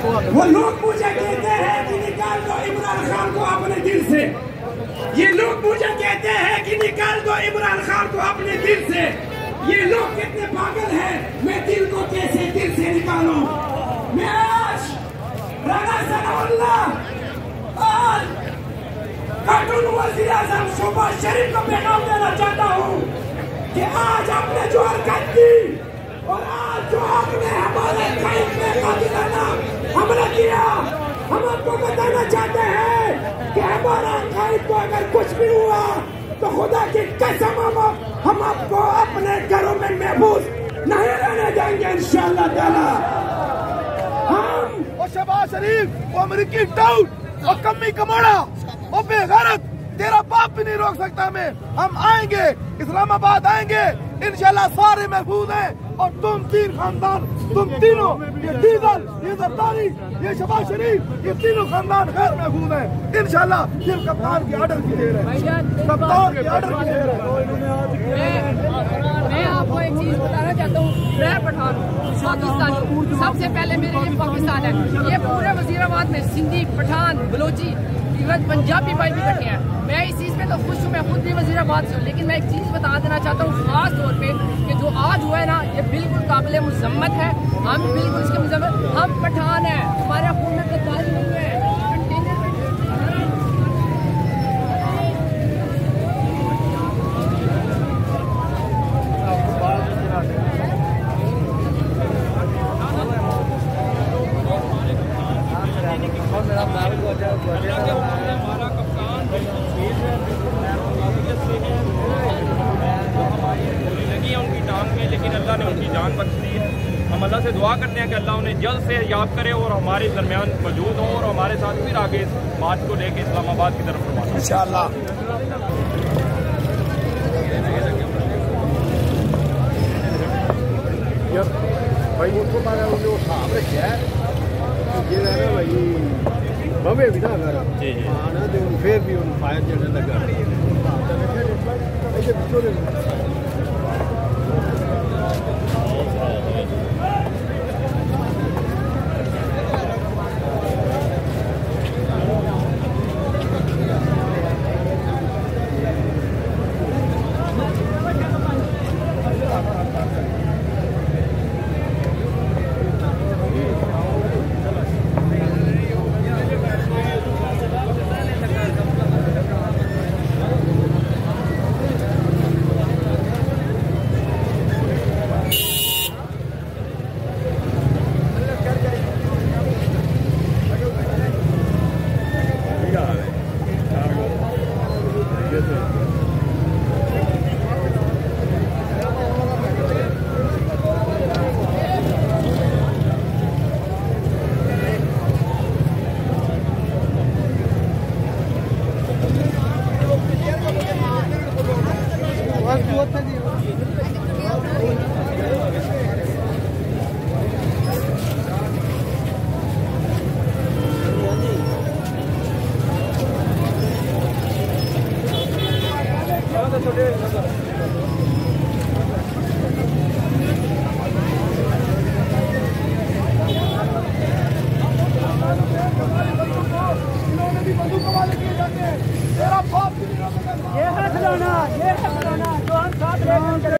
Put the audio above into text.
वो लोग मुझे कहते हैं कि निकाल दो इमरान खान को अपने दिल से। ये लोग मुझे कहते हैं कि निकाल दो इमरान खान को अपने दिल से। ये लोग कितने पागल हैं, मैं दिल को कैसे दिल से निकालूं। मैं आज राणा सनाउल्लाह और कार्टून वज़ीर आज़म शहबाज शरीफ को पैगाम देना चाहता हूँ कि आज आपने जो हरकत की और आज जो आपने हमारे कायद में कातिलाना हमला किया, हम आपको बताना चाहते हैं कि हमारा कायद को अगर कुछ भी हुआ तो खुदा की कसम हम आपको अपने घरों में महफूज नहीं रहने देंगे इंशाअल्लाह ताला। हम और शहबाज शरीफ, वो अमेरिकी टाउट और कम्मी कमाड़ा और बेगैरत, तेरा बाप भी नहीं रोक सकता हमें। हम आएंगे, इस्लामाबाद आएंगे इंशाल्लाह, सारे महफूज हैं। और तुम तीन खानदान, तुम तीनों, ये डीजल, ये जरदारी, ये शहबाज शरीफ, ये तीनों खानदान गैर महफूज हैं इंशाल्लाह। सिर्फ कप्तान की ऑर्डर की देर है, कप्तान की ऑर्डर की देर है। मैं आपको एक चीज बताना चाहता हूँ, मैं पठान पाकिस्तानी, सबसे पहले मेरे लिए पाकिस्तान है। ये पूरे वजीराबाद में सिंधी, पठान, बलोची, पंजाबी भाई भी इकट्ठे हैं। मैं इस चीज़ में तो खुश हूँ, मैं खुद भी वजीराबाद से हूँ। लेकिन मैं एक चीज़ बता देना चाहता हूँ खास तौर पे कि जो आज हुआ है ना, ये बिल्कुल काबिल मुज़म्मत है। हम बिल्कुल इसके मुज़म्मत, हम पठान हैं, हमारे खून में गद्दारी नहीं है। उनकी टांग में, लेकिन अल्लाह ने उनकी जान बख्श दी है। हम अल्लाह से दुआ करते हैं कि अल्लाह उन्हें जल्द से याद करे और हमारे दरमियान मौजूद हो और हमारे साथ फिर आगे इस मार्च को लेकर इस्लामाबाद की तरफ रवाना इंशाअल्लाह। भाई उसको मारा वो साहब रखा है ये ना भाई बवे भी ना मेरा जी जी हां ना तो फिर भी उन फायर जड़ने लगा ऐसे बिचोले